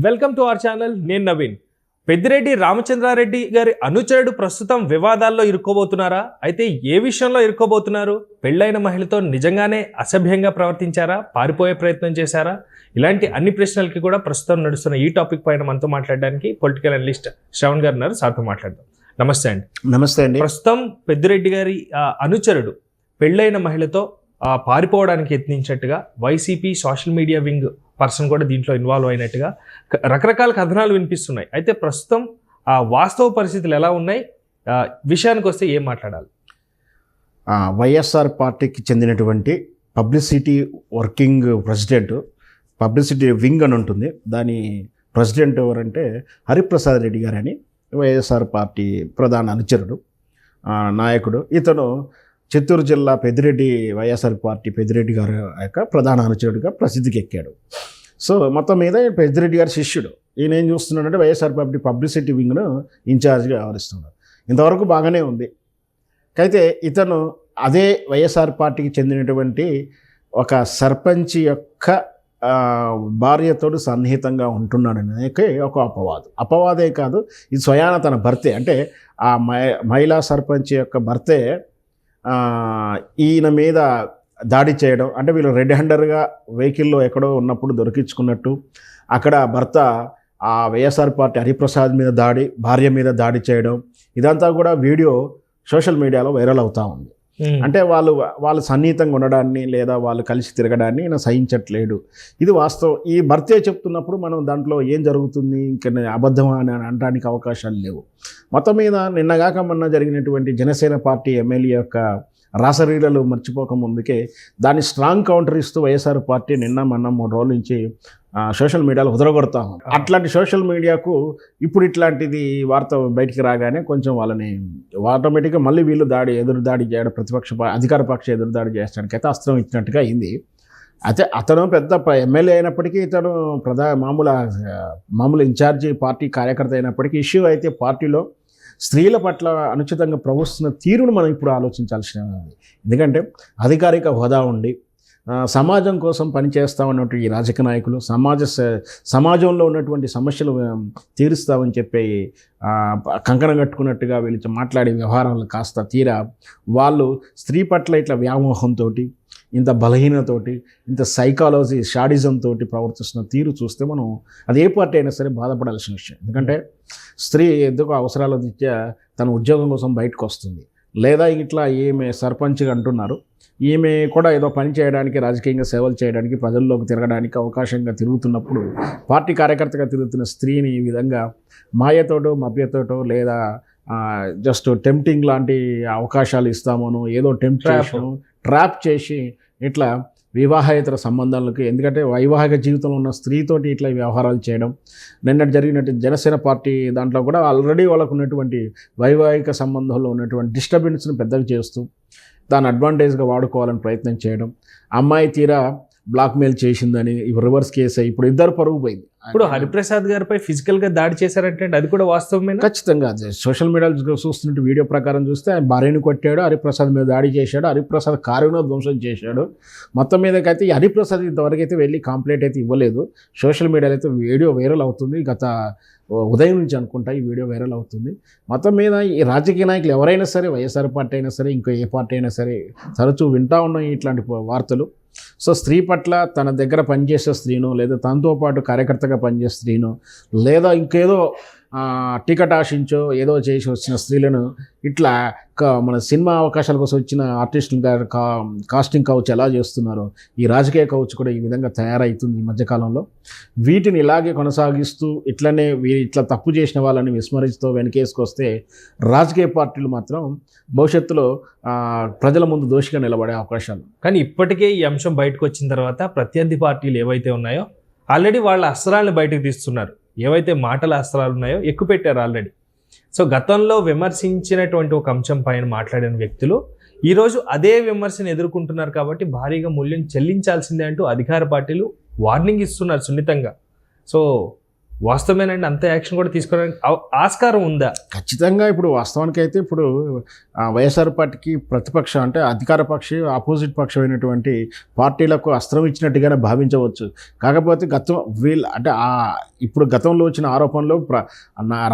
Welcome to our channel. నేను నవీన్. పెద్దిరెడ్డి రామచంద్రారెడ్డి గారి అనుచరుడు ప్రస్తుతం వివాదాల్లో ఇరుక్కోబోతున్నారా? అయితే ఏ విషయంలో ఇరుక్కోబోతున్నారు? పెళ్లైన మహిళతో నిజంగానే అసభ్యంగా ప్రవర్తించారా? పారిపోయే ప్రయత్నం చేశారా? ఇలాంటి అన్ని ప్రశ్నలకి కూడా ప్రస్తుతం నడుస్తున్న ఈ టాపిక్ పైన మనతో మాట్లాడడానికి పొలిటికల్ అనలిస్ట్ శ్రవణ్ గారు ఉన్నారు. సార్తో మాట్లాడదాం. నమస్తే అండి. నమస్తే అండి. ప్రస్తుతం పెద్దిరెడ్డి గారి అనుచరుడు పెళ్లైన మహిళతో పారిపోవడానికి యత్నించినట్టుగా YCP social media wing person కూడా దీంట్లో ఇన్వాల్వ్ అయినట్టుగా రకరకాల కథనాలు వినిపిస్తున్నాయి. అయితే ప్రస్తుతం వాస్తవ పరిస్థితులు ఎలా ఉన్నాయి, విషయానికి వస్తే ఏం మాట్లాడాలి? వైఎస్ఆర్ పార్టీకి చెందినటువంటి publicity working president, publicity wing అని ఉంటుంది, దాని ప్రెసిడెంట్ ఎవరంటే హరిప్రసాద్ రెడ్డి గారని, వైఎస్ఆర్ పార్టీ ప్రధాన అనుచరుడు నాయకుడు. ఇతను చిత్తూరు జిల్లా పెద్దిరెడ్డి, వైఎస్ఆర్ పార్టీ పెద్దిరెడ్డి గారి యొక్క ప్రధాన అనుచరుడిగా ప్రసిద్ధికి ఎక్కాడు. సో మొత్తం మీద పెద్దిరెడ్డి గారి శిష్యుడు. ఈయన ఏం చూస్తున్నాడంటే వైఎస్ఆర్ పార్టీ పబ్లిసిటీ వింగ్ను ఇన్ఛార్జ్గా వ్యవహరిస్తున్నాడు. ఇంతవరకు బాగానే ఉంది. అయితే ఇతను అదే వైఎస్ఆర్ పార్టీకి చెందినటువంటి ఒక సర్పంచ్ యొక్క భార్యతోడు సన్నిహితంగా ఉంటున్నాడనే ఒక అపవాదే కాదు, ఇది స్వయాన తన భర్తే, అంటే ఆ మహిళా సర్పంచ్ యొక్క భర్తే ఈయన మీద దాడి చేయడం. అంటే వీళ్ళు రెడ్ హ్యాండర్గా వెహికల్లో ఎక్కడో ఉన్నప్పుడు దొరికించుకున్నట్టు అక్కడ భర్త ఆ వైఎస్ఆర్ పార్టీ హరిప్రసాద్ మీద దాడి, భార్య మీద దాడి చేయడం, ఇదంతా కూడా వీడియో సోషల్ మీడియాలో వైరల్ అవుతూ ఉంది. అంటే వాళ్ళు సన్నిహితంగా ఉండడాన్ని లేదా వాళ్ళు కలిసి తిరగడాన్ని ఈయన సహించట్లేడు. ఇది వాస్తవం. ఈ భర్తే చెప్తున్నప్పుడు మనం దాంట్లో ఏం జరుగుతుంది, ఇంకా అబద్ధం అని అనడానికి అవకాశాలు లేవు. మొత్తం మీద నిన్నగాక మొన్న జరిగినటువంటి జనసేన పార్టీ ఎమ్మెల్యే యొక్క రాసరీడలు మర్చిపోక ముందుకే దాన్ని స్ట్రాంగ్ కౌంటర్ ఇస్తూ వైఎస్ఆర్ పార్టీ నిన్న మొన్న 3 రోజుల నుంచి సోషల్ మీడియాలో ఉదరగొడతాము. అట్లాంటి సోషల్ మీడియాకు ఇప్పుడు ఇట్లాంటిది వార్త బయటికి రాగానే కొంచెం వాళ్ళని ఆటోమేటిక్గా మళ్ళీ వీళ్ళు ఎదురు దాడి చేయడం, అధికార పక్ష ఎదురు దాడి చేయడానికి అయితే అస్త్రం ఇచ్చినట్టుగా అయింది. అయితే అతను పెద్ద ఎమ్మెల్యే అయినప్పటికీ, ఇతను మామూలు ఇన్ఛార్జి పార్టీ కార్యకర్త అయినప్పటికీ ఇష్యూ అయితే పార్టీలో స్త్రీల పట్ల అనుచితంగా ప్రవర్తిస్తున్న తీరును మనం ఇప్పుడు ఆలోచించాల్సిన. ఎందుకంటే అధికారిక హోదా ఉండి సమాజం కోసం పనిచేస్తామన్నట్టు ఈ రాజకీయ నాయకులు సమాజంలో ఉన్నటువంటి సమస్యలు తీరుస్తామని చెప్పి కంకణం కట్టుకున్నట్టుగా వీళ్ళు మాట్లాడే వ్యవహారాలు కాస్త తీరా వాళ్ళు స్త్రీ పట్ల ఇట్లా వ్యామోహంతో, ఇంత బలహీనతోటి, ఇంత సైకాలజీ షాడిజంతో ప్రవర్తిస్తున్న తీరు చూస్తే మనం అది ఏ పార్టీ అయినా సరే బాధపడాల్సిన విషయం. ఎందుకంటే స్త్రీ ఎందుకో అవసరాల రీత్యా తన ఉద్యోగం కోసం బయటకు వస్తుంది, లేదా ఇట్లా ఈమె సర్పంచ్గా అంటున్నారు, ఈమె కూడా ఏదో పని చేయడానికి, రాజకీయంగా సేవలు చేయడానికి, ప్రజల్లోకి తిరగడానికి అవకాశంగా తిరుగుతున్నప్పుడు పార్టీ కార్యకర్తగా తిరుగుతున్న స్త్రీని ఈ విధంగా మాయతోటో మభ్యతోటో లేదా జస్ట్ టెంప్టింగ్ లాంటి అవకాశాలు ఇస్తామను, ఏదో ట్రాప్ చేసి ఇట్లా వివాహేతర సంబంధాలకి, ఎందుకంటే వైవాహిక జీవితంలో ఉన్న స్త్రీతోటి ఇట్లా వ్యవహారాలు చేయడం. నిన్నటి జరిగినట్టు జనసేన పార్టీ దాంట్లో కూడా ఆల్రెడీ వాళ్ళకు ఉన్నటువంటి వైవాహిక సంబంధంలో ఉన్నటువంటి డిస్టర్బెన్స్ని పెద్దగా చేస్తూ దాన్ని అడ్వాంటేజ్గా వాడుకోవాలని ప్రయత్నం చేయడం. అమ్మాయి తీరా బ్లాక్మెయిల్ చేసిందని రివర్స్ కేసు అయ్యి ఇప్పుడు ఇద్దరు పరుగు పోయింది. ఇప్పుడు హరిప్రసాద్ గారిపై ఫిజికల్గా దాడి చేశారంటే అది కూడా వాస్తవమే? ఖచ్చితంగా. సోషల్ మీడియాలో చూస్తున్నట్టు వీడియో ప్రకారం చూస్తే ఆయన భార్యను కొట్టాడు, హరిప్రసాద్ మీద దాడి చేశాడు, హరిప్రసాద్ కారును ధ్వంసం చేశాడు. మొత్తం మీదకైతే ఈ హరిప్రసాద్ ఇంతవరకు అయితే వెళ్ళి కంప్లైంట్ అయితే ఇవ్వలేదు. సోషల్ మీడియాలో అయితే వీడియో వైరల్ అవుతుంది. గత ఉదయం నుంచి అనుకుంటా ఈ వీడియో వైరల్ అవుతుంది. మొత్తం మీద ఈ రాజకీయ నాయకులు ఎవరైనా సరే, వైఎస్ఆర్ పార్టీ అయినా సరే, ఇంకో ఏ పార్టీ అయినా సరే తరచూ వింటూ ఉన్నాం ఇట్లాంటి వార్తలు. సో స్త్రీ పట్ల తన దగ్గర పనిచేసే స్త్రీను, లేదా తనతో పాటు కార్యకర్తగా పనిచేసే స్త్రీను, లేదా ఇంకేదో టికెట్ ఆశించో ఏదో చేసి వచ్చిన స్త్రీలను ఇట్లా మన సినిమా అవకాశాల కోసం వచ్చిన ఆర్టిస్టులు గారు కాస్టింగ్ కౌచ్ ఎలా చేస్తున్నారో ఈ రాజకీయ కౌచ్ కూడా ఈ విధంగా తయారవుతుంది ఈ మధ్యకాలంలో. వీటిని ఇలాగే కొనసాగిస్తూ ఇట్లనే ఇట్లా తప్పు చేసిన వాళ్ళని విస్మరిస్తూ వెనకేసుకొస్తే రాజకీయ పార్టీలు మాత్రం భవిష్యత్తులో ప్రజల ముందు దోషిగా నిలబడే అవకాశాలు. కానీ ఇప్పటికే ఈ అంశం బయటకు వచ్చిన తర్వాత ప్రత్యర్థి పార్టీలు ఏవైతే ఉన్నాయో ఆల్రెడీ వాళ్ళ అస్త్రాలను బయటకు తీస్తున్నారు. ఏవైతే మాటల అస్త్రాలు ఉన్నాయో ఎక్కుపెట్టారు ఆల్రెడీ. సో గతంలో విమర్శించినటువంటి ఒక అంశం పైన మాట్లాడిన వ్యక్తులు ఈరోజు అదే విమర్శను ఎదుర్కొంటున్నారు. కాబట్టి భారీగా మూల్యం చెల్లించాల్సిందే అంటూ అధికార పార్టీలు వార్నింగ్ ఇస్తున్నారు సున్నితంగా. సో వాస్తవమేనండి, అంత యాక్షన్ కూడా తీసుకోవడానికి ఆస్కారం ఉందా? ఖచ్చితంగా ఇప్పుడు వాస్తవానికి అయితే ఇప్పుడు వైఎస్ఆర్ పార్టీకి ప్రతిపక్ష అంటే అధికార పక్షి ఆపోజిట్ పక్షమైనటువంటి పార్టీలకు అస్త్రం ఇచ్చినట్టుగానే భావించవచ్చు. కాకపోతే ఇప్పుడు గతంలో వచ్చిన ఆరోపణలు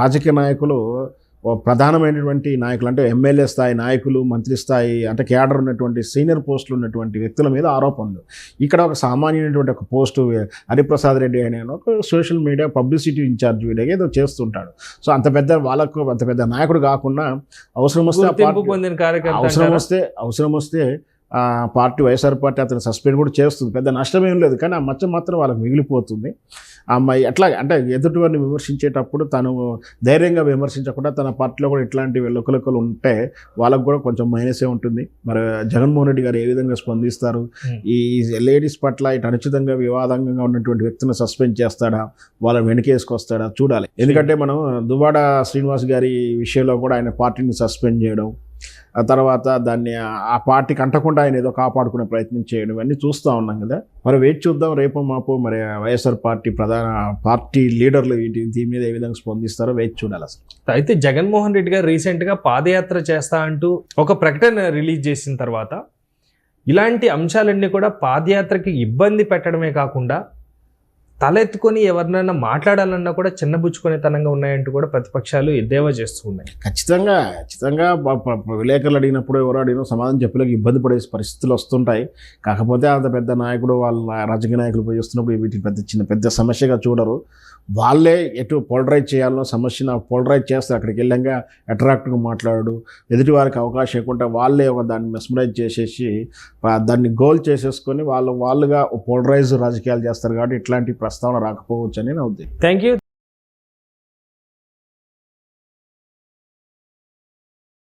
రాజకీయ నాయకులు ప్రధానమైనటువంటి నాయకులు అంటే ఎమ్మెల్యే స్థాయి నాయకులు, మంత్రి స్థాయి అంటే క్యాడర్ ఉన్నటువంటి సీనియర్ పోస్టులు ఉన్నటువంటి వ్యక్తుల మీద ఆరోపణలు. ఇక్కడ ఒక సామాన్యమైనటువంటి ఒక పోస్టు హరిప్రసాద్ రెడ్డి అనే ఒక సోషల్ మీడియా పబ్లిసిటీ ఇన్ఛార్జ్ వీడియోగా ఏదో చేస్తుంటాడు. సో అంత పెద్ద నాయకుడు కాకుండా అవసరం వస్తే వైఎస్ఆర్ పార్టీ అతను సస్పెండ్ కూడా చేస్తుంది. పెద్ద నష్టమేం లేదు, కానీ ఆ మచ్చ మాత్రం వాళ్ళకి మిగిలిపోతుంది. ఆ అమ్మాయి ఎట్లా అంటే ఎదుటివారిని విమర్శించేటప్పుడు తను ధైర్యంగా విమర్శించకుండా తన పార్టీలో కూడా ఇట్లాంటి లొకలొకలు ఉంటే వాళ్ళకు కూడా కొంచెం మైనసే ఉంటుంది. మరి జగన్మోహన్ రెడ్డి గారు ఏ విధంగా స్పందిస్తారు, ఈ లేడీస్ పట్ల ఇటు అనుచితంగా వివాదంగా ఉన్నటువంటి వ్యక్తిని సస్పెండ్ చేస్తాడా, వాళ్ళని వెనకేసుకొస్తాడా చూడాలి. ఎందుకంటే మనం దువ్వాడ శ్రీనివాస్ గారి విషయంలో కూడా ఆయన పార్టీని సస్పెండ్ చేయడం, ఆ తర్వాత దాన్ని ఆ పార్టీకి అంటకుండా ఆయన ఏదో కాపాడుకునే ప్రయత్నం చేయడం ఇవన్నీ చూస్తూ ఉన్నాం కదా. మరి వెయిట్ చూద్దాం, రేపు మాపు మరి వైఎస్ఆర్ పార్టీ పార్టీ లీడర్లు దీని మీద ఏ విధంగా స్పందిస్తారో వెయిట్ చూడాలి. అసలు అయితే జగన్మోహన్ రెడ్డి గారు రీసెంట్గా పాదయాత్ర చేస్తా అంటూ ఒక ప్రకటన రిలీజ్ చేసిన తర్వాత ఇలాంటి అంశాలన్నీ కూడా పాదయాత్రకి ఇబ్బంది పెట్టడమే కాకుండా తలెత్తుకొని ఎవరినైనా మాట్లాడాలన్నా కూడా చిన్నబుచ్చుకునేతనంగా ఉన్నాయంటూ కూడా ప్రతిపక్షాలు ఎద్దేవా చేస్తూ ఉన్నాయి. ఖచ్చితంగా విలేకరులు అడిగినప్పుడు ఎవరో అడిగినా సమాధానం చెప్పలేక ఇబ్బంది పడే పరిస్థితులు వస్తుంటాయి. కాకపోతే అంత పెద్ద నాయకుడు వాళ్ళ రాజకీయ నాయకులు పోయి వస్తున్నప్పుడు వీటిని పెద్ద సమస్యగా చూడరు. వాళ్ళే ఎటు పోలరైజ్ చేయాలనో సమస్యను పోలరైజ్ చేస్తే అక్కడికి వెళ్ళంగా అట్రాక్ట్గా మాట్లాడు, ఎదుటి వారికి అవకాశం ఇవ్వకుండా వాళ్ళే దాన్ని మెస్మరైజ్ చేసేసి దాన్ని గోల్ చేసేసుకొని వాళ్ళుగా పోలరైజ్ రాజకీయాలు చేస్తారు. కాబట్టి ఇట్లాంటి ప్రస్తావన రాకపోవచ్చు అని నా ఉద్దేశం. Thank you.